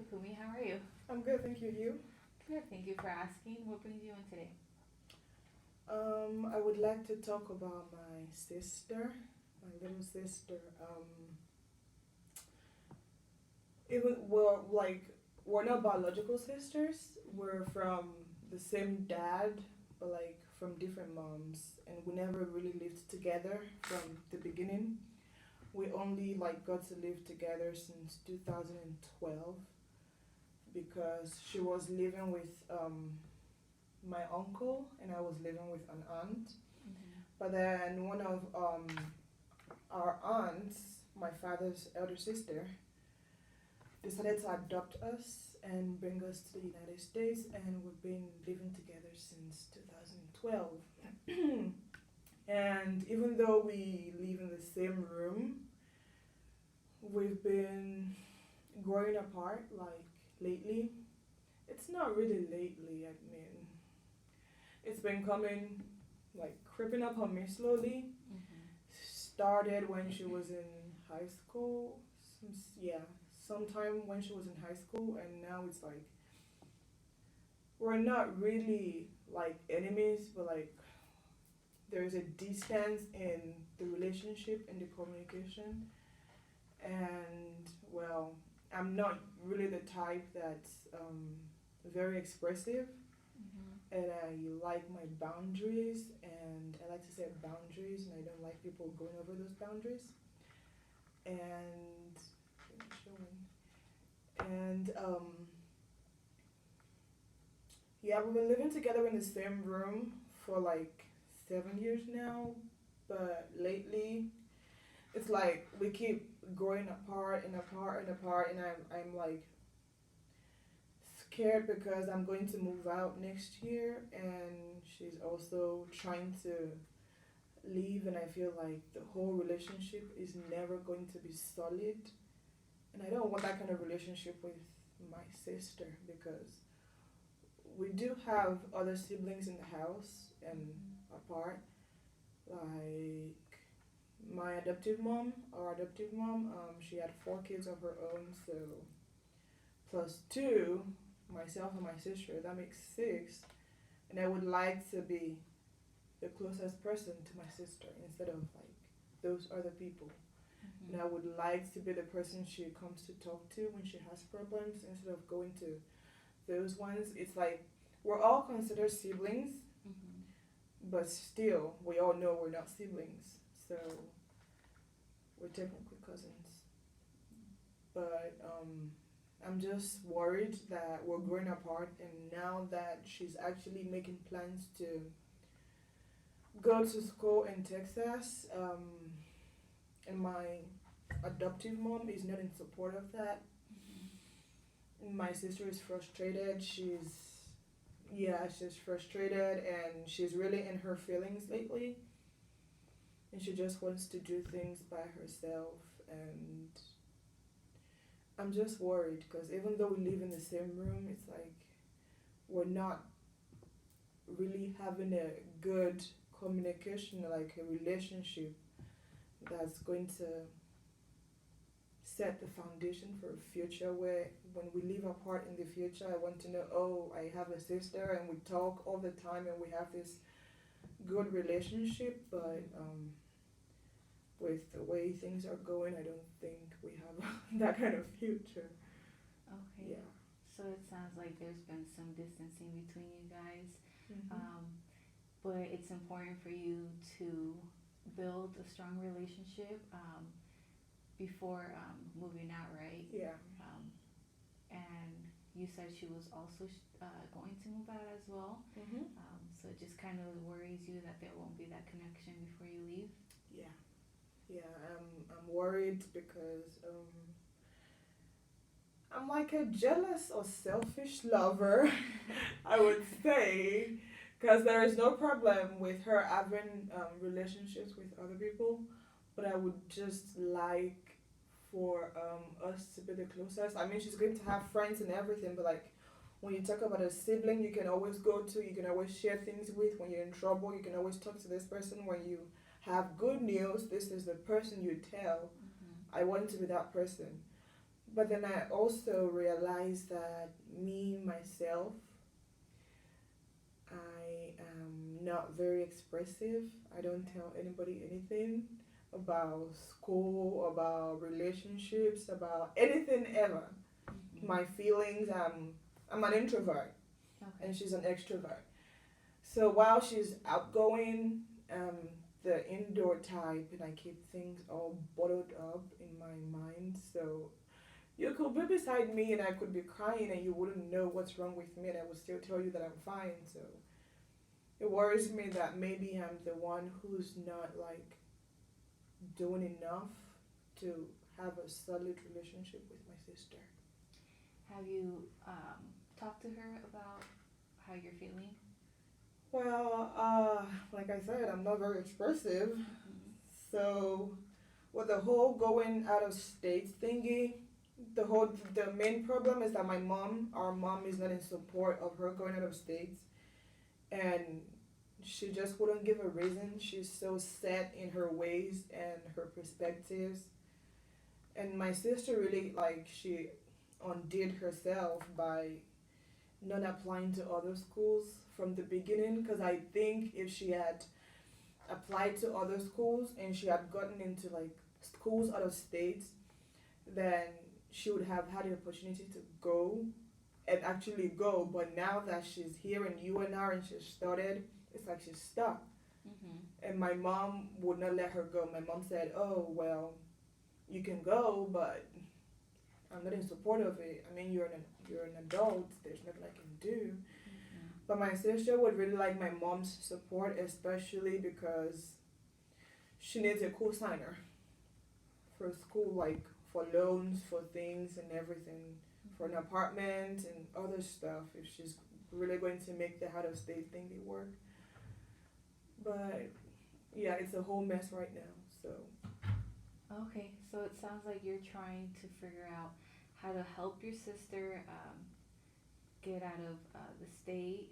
Bukunmi. How are you? I'm good, thank you. You? Good. Thank you for asking. What brings you in today? I would like to talk about my sister, my little sister. Even we're not biological sisters. We're from the same dad, but like from different moms, and we never really lived together from the beginning. We only like got to live together since 2012 because she was living with my uncle and I was living with an aunt. Mm-hmm. But then one of our aunts, my father's elder sister, decided to adopt us and bring us to the United States, and we've been living together since 2012. And even though we live in the same room, we've been growing apart like lately. It's not really lately, I mean, it's been coming like creeping up on me slowly. Mm-hmm. Started when she was in high school. Yeah, sometime when she was in high school, and now it's like we're not really like enemies, but like there's a distance in the relationship and the communication. And well, I'm not really the type that's very expressive, Mm-hmm. and I like my boundaries, and I like to set boundaries, and I don't like people going over those boundaries. And yeah, we've been living together in the same room for like 7 years now, but lately it's like we keep growing apart and apart and apart, and I'm like scared because I'm going to move out next year, and she's also trying to leave, and I feel like the whole relationship is never going to be solid, and I don't want that kind of relationship with my sister because we do have other siblings in the house and Mm-hmm. apart, like my adoptive mom, our adoptive mom, she had 4 kids of her own, so plus two, myself and my sister, that makes six, and I would like to be the closest person to my sister instead of like those other people. And I Mm-hmm. would like to be the person she comes to talk to when she has problems instead of going to those ones. It's like we're all considered siblings, Mm-hmm. but still, we all know we're not siblings. So we're technically cousins. But I'm just worried that we're growing apart, and now that she's actually making plans to go to school in Texas, and my adoptive mom is not in support of that. My sister is frustrated. She's frustrated, and she's really in her feelings lately, and she just wants to do things by herself, and I'm just worried because even though we live in the same room, it's like we're not really having a good communication, like a relationship that's going to set the foundation for a future where when we live apart in the future, I want to know, oh, I have a sister and we talk all the time and we have this good relationship, but with the way things are going, I don't think we have that kind of future. Okay. Yeah. So it sounds like there's been some distancing between you guys, Mhm. um, but it's important for you to build a strong relationship before moving out, right? Yeah. Um, and you said she was also going to move out as well. Mhm. So it just kind of worries you that there won't be that connection before you leave. Yeah. Yeah. I'm worried because I'm like a jealous or selfish lover, I would say, because there is no problem with her having relationships with other people, but I would just like for us to be the closest. I mean, she's going to have friends and everything, but like when you talk about a sibling, you can always go to, you can always share things with. When you're in trouble, you can always talk to this person. When you have good news, this is the person you tell. Mm-hmm. I want to be that person. But then I also realized that me, myself, I am not very expressive. I don't tell anybody anything about school, about relationships, about anything ever. Mm-hmm. My feelings, I'm an introvert Okay. and she's an extrovert. So while she's outgoing, the indoor type, and I keep things all bottled up in my mind. So you could be beside me and I could be crying and you wouldn't know what's wrong with me and I would still tell you that I'm fine. So it worries me that maybe I'm the one who's not like doing enough to have a solid relationship with my sister. Have you talked to her about how you're feeling? Well, like I said, I'm not very expressive. Mm-hmm. So with the whole going out of state thingy, the main problem is that our mom is not in support of her going out of state, and she just wouldn't give a reason. She's so set in her ways and her perspectives. And my sister really like she undid herself by not applying to other schools from the beginning because I think if she had applied to other schools and she had gotten into like schools out of state, then she would have had the opportunity to go and actually go. But now that she's here in UNR and she's started, it's like she's stuck. Mm-hmm. And my mom would not let her go. My mom said, "Oh well, you can go, but I'm not in support of it. I mean, you're an adult. There's nothing I can do." Mm-hmm. But my sister would really like my mom's support, especially because she needs a co-signer for school, like for loans, for things and everything, for an apartment and other stuff. If she's really going to make the out of state thingy work, but yeah, it's a whole mess right now. So Okay, so it sounds like you're trying to figure out how to help your sister get out of the state,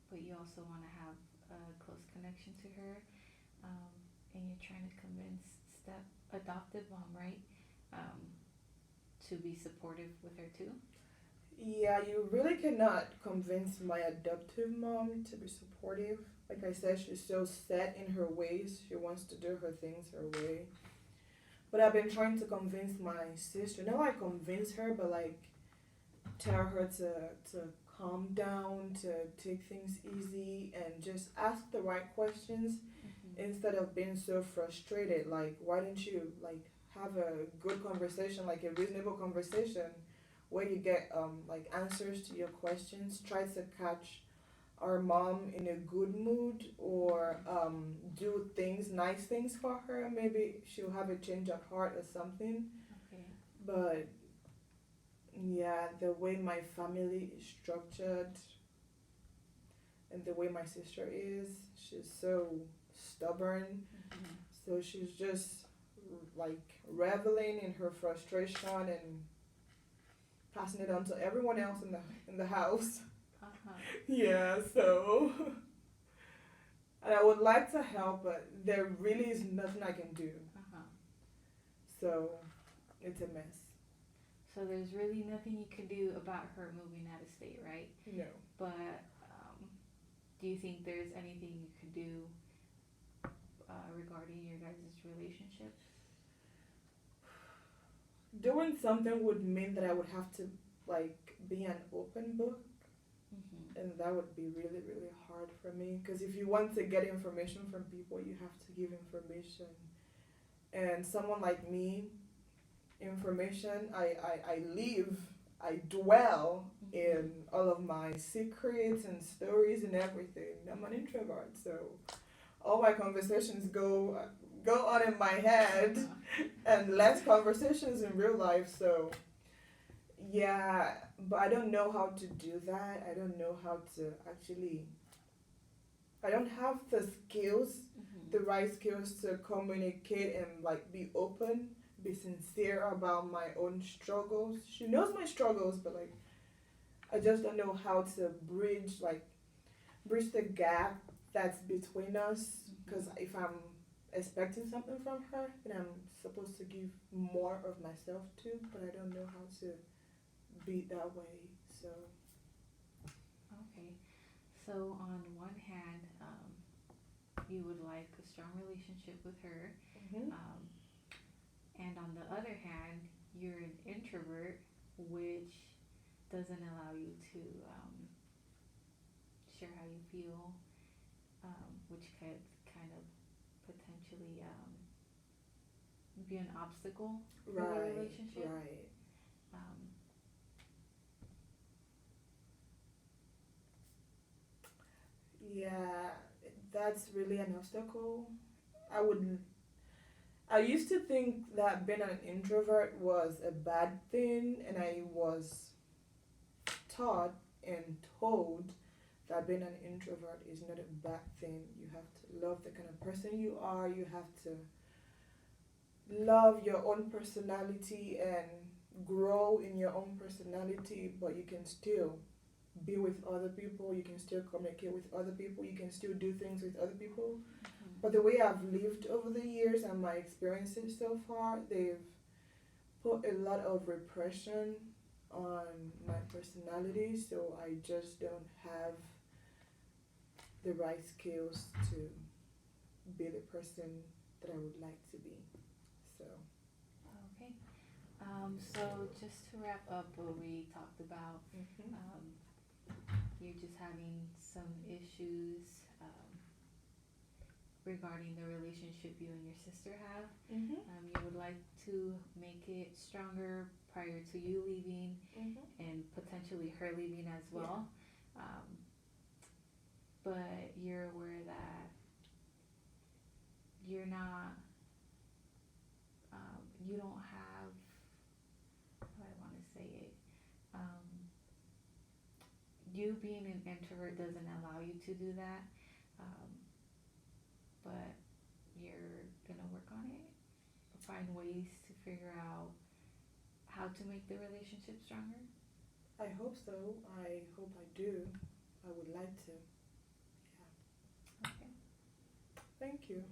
but you also want to have a close connection to her, um, and you're trying to convince step adoptive mom, right, um, to be supportive with her too. yeah, you really cannot convince my adoptive mom to be supportive. Like I said, she's so set in her ways. She wants to do her things her way. But I've been trying to convince my sister. Not like convince her, but like tell her to calm down, to take things easy, and just ask the right questions Mm-hmm. instead of being so frustrated. Like, why don't you like have a good conversation, like a reasonable conversation, where you get like answers to your questions. Try to catch our mom in a good mood or do things, nice things for her. Maybe she'll have a change of heart or something. Okay. But yeah, the way my family is structured and the way my sister is, she's so stubborn. Mm-hmm. So she's just like reveling in her frustration and passing it on to everyone else in the house. Uh-huh. Yeah, so and I would like to help, but there really is nothing I can do. Uh-huh. So it's a mess. So there's really nothing you can do about her moving out of state, right? No. But do you think there's anything you could do regarding your guys' relationship? Doing something would mean that I would have to like be an open book, Mm-hmm. and that would be really really hard for me because if you want to get information from people, you have to give information. And someone like me, information, I live, I dwell Mm-hmm. in all of my secrets and stories and everything. I'm an introvert, so all my conversations go on in my head Uh-huh. and less conversations in real life. So yeah, but I don't know how to do that. I don't know how to actually. I don't have the skills, Mm-hmm. the right skills to communicate and like be open, be sincere about my own struggles. She knows my struggles, but like I just don't know how to bridge the gap that's between us. Because Mm-hmm. if I'm expecting something from her that I'm supposed to give more of myself to, but I don't know how to be that way. So Okay. So on one hand, you would like a strong relationship with her, hmm um, and on the other hand, you're an introvert, which doesn't allow you to share how you feel, which could kind of potentially be an obstacle for the right, relationship. right. Um, Yeah, that's really an obstacle. I would. I used to think that being an introvert was a bad thing, and I was taught and told that being an introvert is not a bad thing. You have to love the kind of person you are. You have to love your own personality and grow in your own personality, but you can still be with other people. You can still communicate with other people. You can still do things with other people. But mhm. the way I've lived over the years and my experiences so far, they've put a lot of repression on my personality, so I just don't have the right skills to be the person that I would like to be. So, Okay. So just to wrap up what we talked about, hmm um, you're just having some issues regarding the relationship you and your sister have. hmm You would like to make it stronger prior to you leaving hmm and potentially her leaving as yeah, well. Um, but you're aware that you're not, you don't have, how do I want to say it? Um, you being an introvert doesn't allow you to do that. Um, but you're gonna work on it, find ways to figure out how to make the relationship stronger. I hope so. I hope I do. I would like to. Yeah. Okay. Thank you.